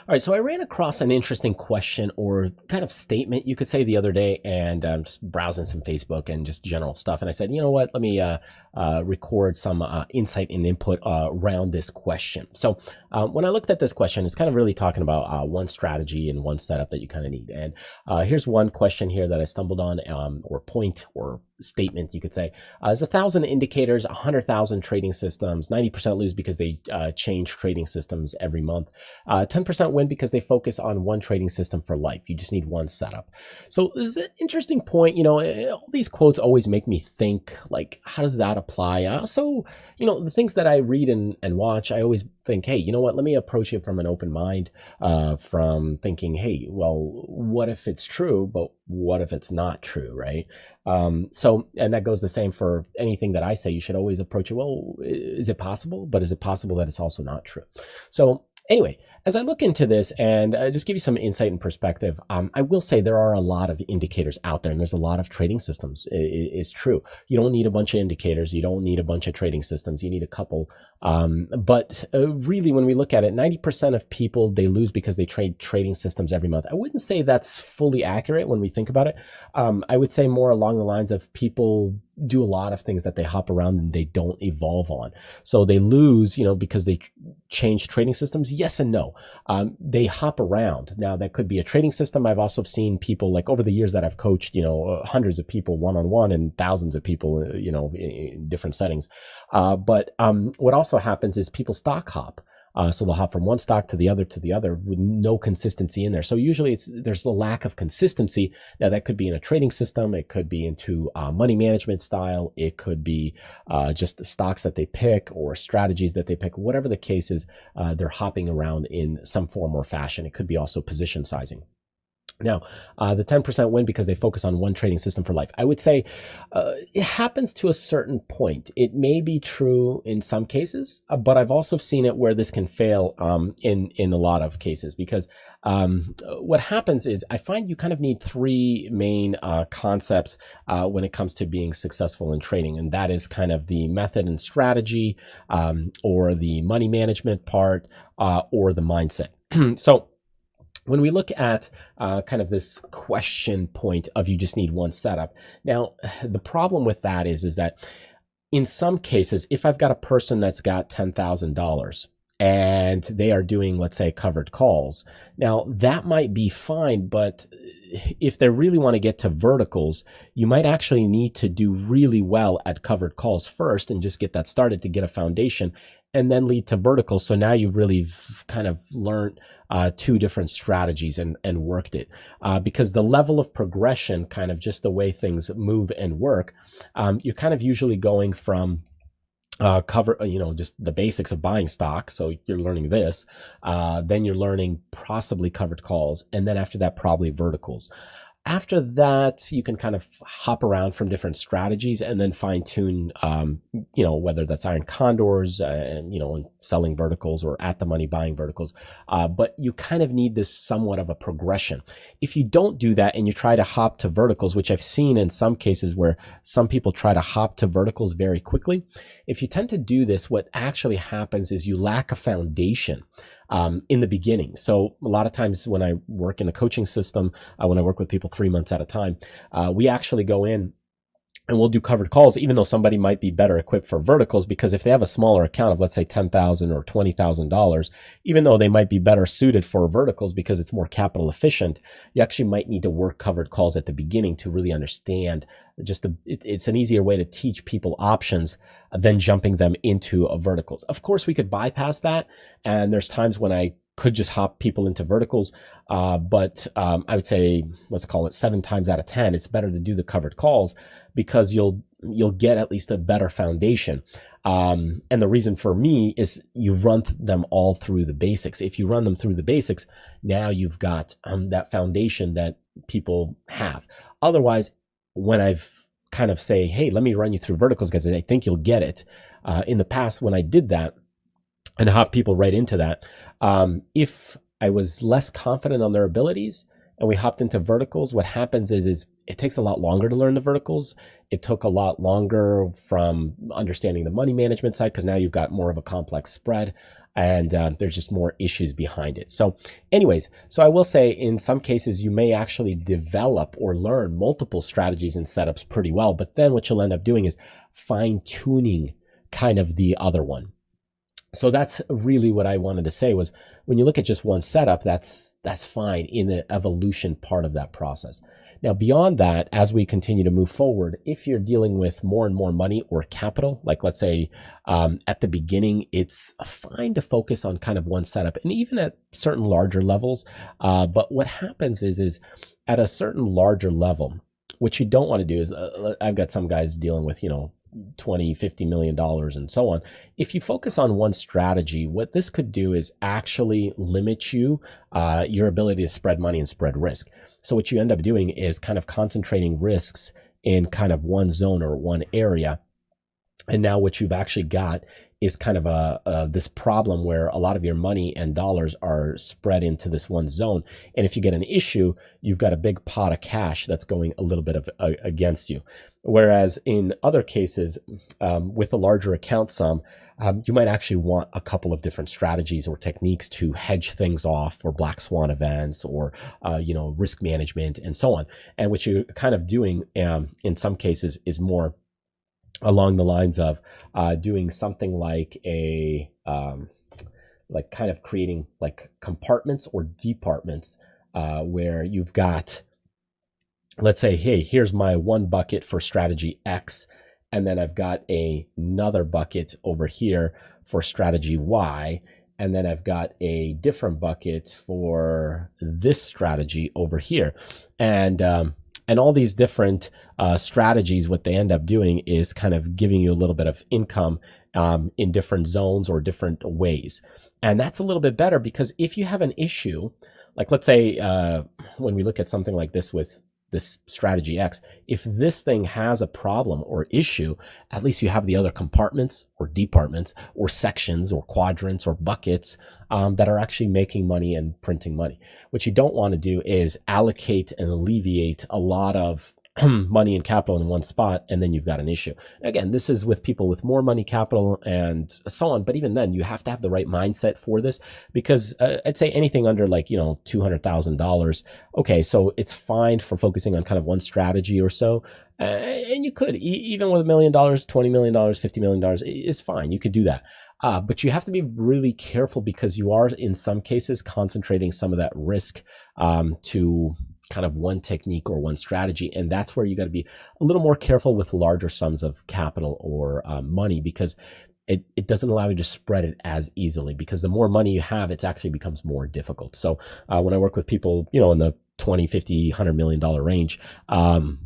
All right, so I ran across an interesting question or kind of statement, you could say, the other day, and just browsing some Facebook and just general stuff. And I said, you know what, let me record some insight and input around this question. So when I looked at this question, it's kind of really talking about one strategy and one setup that you kind of need. And here's one question here that I stumbled on, or point or statement, you could say. There's 1,000 indicators, 100,000 trading systems, 90% lose because they change trading systems every month. 10% win because they focus on one trading system for life. You just need one setup. So this is an interesting point. All these quotes always make me think, like, how does that apply? So, the things that I read and watch, I always think, hey, you know what, let me approach it from an open mind, from thinking, hey, well, what if it's true, but what if it's not true, right? And that goes the same for anything that I say. You should always approach it, well, is it possible? But is it possible that it's also not true? So anyway, as I look into this and just give you some insight and perspective, I will say there are a lot of indicators out there, and there's a lot of trading systems. It's true. You don't need a bunch of indicators. You don't need a bunch of trading systems. You need a couple. But really, when we look at it, 90% of people, they lose because they trade trading systems every month. I wouldn't say that's fully accurate when we think about it. I would say more along the lines of people do a lot of things that they hop around and they don't evolve on. So they lose, because they change trading systems. Yes and no. They hop around. Now that could be a trading system. I've also seen people, like, over the years that I've coached, hundreds of people one-on-one and thousands of people, in different settings. But what also happens is people stock hop. So they'll hop from one stock to the other with no consistency in there. So usually there's a lack of consistency. Now that could be in a trading system. It could be into money management style. It could be just the stocks that they pick or strategies that they pick. Whatever the case is, they're hopping around in some form or fashion. It could be also position sizing. Now, the 10% win because they focus on one trading system for life. I would say it happens to a certain point. It may be true in some cases, but I've also seen it where this can fail in a lot of cases, because what happens is I find you kind of need three main concepts when it comes to being successful in trading. And that is kind of the method and strategy, or the money management part, or the mindset. So when we look at kind of this question point of you just need one setup. Now, the problem with that is that in some cases, if I've got a person that's got $10,000 and they are doing, let's say, covered calls, now that might be fine, but if they really want to get to verticals, you might actually need to do really well at covered calls first and just get that started to get a foundation, and then lead to verticals. So now you've really kind of learned two different strategies and worked it, because the level of progression, kind of just the way things move and work, you're kind of usually going from just the basics of buying stocks. So you're learning this, then you're learning possibly covered calls, and then after that, probably verticals. After that, you can kind of hop around from different strategies and then fine tune, whether that's iron condors, and selling verticals, or at the money buying verticals. But you kind of need this somewhat of a progression. If you don't do that and you try to hop to verticals, which I've seen in some cases where some people try to hop to verticals very quickly, if you tend to do this, what actually happens is you lack a foundation in the beginning. So a lot of times when I work in the coaching system, when I work with people 3 months at a time, we actually go in and we'll do covered calls, even though somebody might be better equipped for verticals, because if they have a smaller account of, let's say, $10,000 or $20,000, even though they might be better suited for verticals because it's more capital efficient, you actually might need to work covered calls at the beginning to really understand it's an easier way to teach people options than jumping them into verticals. Of course, we could bypass that. And there's times when I could just hop people into verticals. But I would say, let's call it 7 times out of 10, it's better to do the covered calls, because you'll get at least a better foundation. And the reason for me is you run them all through the basics. If you run them through the basics, now you've got that foundation that people have. Otherwise, when I've kind of say, hey, let me run you through verticals because I think you'll get it. In the past, when I did that and hop people right into that, if I was less confident on their abilities and we hopped into verticals, what happens is it takes a lot longer to learn the verticals. It took a lot longer from understanding the money management side, because now you've got more of a complex spread. and there's just more issues behind it. So anyways, so I will say in some cases you may actually develop or learn multiple strategies and setups pretty well, but then what you'll end up doing is fine tuning kind of the other one. So that's really what I wanted to say was when you look at just one setup, that's fine in the evolution part of that process. Now, beyond that, as we continue to move forward, if you're dealing with more and more money or capital, like let's say at the beginning, it's fine to focus on kind of one setup and even at certain larger levels. But what happens is at a certain larger level, what you don't want to do is I've got some guys dealing with, 20, $50 million and so on. If you focus on one strategy, what this could do is actually limit you, your ability to spread money and spread risk. So what you end up doing is kind of concentrating risks in kind of one zone or one area. And now what you've actually got is kind of this problem where a lot of your money and dollars are spread into this one zone. And if you get an issue, you've got a big pot of cash that's going a little bit of against you. Whereas in other cases, with a larger account sum, you might actually want a couple of different strategies or techniques to hedge things off for black swan events or, risk management and so on. And what you're kind of doing in some cases is more along the lines of doing something like like kind of creating like compartments or departments where you've got, let's say, hey, here's my one bucket for strategy X, and then I've got another bucket over here for strategy Y, and then I've got a different bucket for this strategy over here. And all these different strategies, what they end up doing is kind of giving you a little bit of income in different zones or different ways. And that's a little bit better because if you have an issue, like let's say when we look at something like this with this strategy X, if this thing has a problem or issue, at least you have the other compartments or departments or sections or quadrants or buckets that are actually making money and printing money. What you don't want to do is allocate and alleviate a lot of money and capital in one spot, and then you've got an issue. Again, this is with people with more money, capital, and so on. But even then, you have to have the right mindset for this because I'd say anything under like, $200,000. Okay, so it's fine for focusing on kind of one strategy or so. And you could, even with $1 million, $20 million, $50 million, it's fine. You could do that. But you have to be really careful because you are, in some cases, concentrating some of that risk to kind of one technique or one strategy. And that's where you got to be a little more careful with larger sums of capital or money because it doesn't allow you to spread it as easily because the more money you have, it actually becomes more difficult. So when I work with people, in the 20, 50, $100 million range,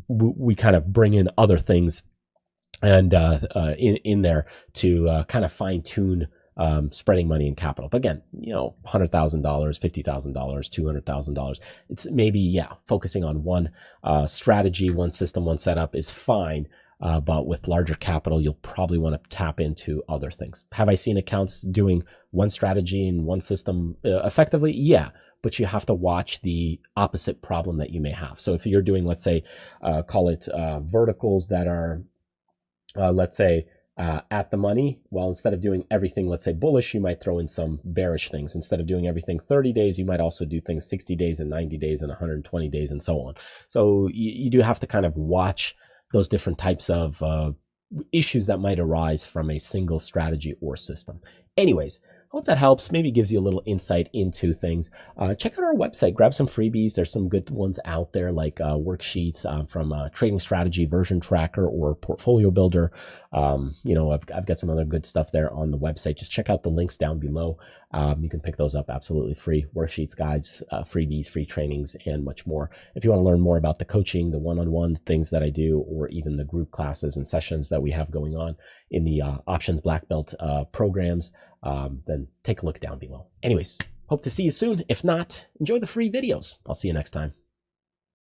we kind of bring in other things and in there to kind of fine tune spreading money and capital. But again, $100,000, $50,000, $200,000. It's maybe, focusing on one strategy, one system, one setup is fine. But with larger capital, you'll probably want to tap into other things. Have I seen accounts doing one strategy and one system effectively? Yeah. But you have to watch the opposite problem that you may have. So if you're doing, let's say, call it verticals that are, let's say, at the money, well, instead of doing everything, let's say bullish, you might throw in some bearish things. Instead of doing everything 30 days, you might also do things 60 days and 90 days and 120 days and so on. So you do have to kind of watch those different types of issues that might arise from a single strategy or system. Anyways, hope that helps. Maybe gives you a little insight into things. Check out our website, grab some freebies. There's some good ones out there like worksheets from Trading Strategy, Version Tracker, or Portfolio Builder. I've got some other good stuff there on the website. Just check out the links down below. You can pick those up absolutely free. Worksheets, guides, freebies, free trainings, and much more. If you want to learn more about the coaching, the one-on-one things that I do, or even the group classes and sessions that we have going on in the Options Black Belt programs, then take a look down below. Anyways, hope to see you soon. If not, enjoy the free videos. I'll see you next time.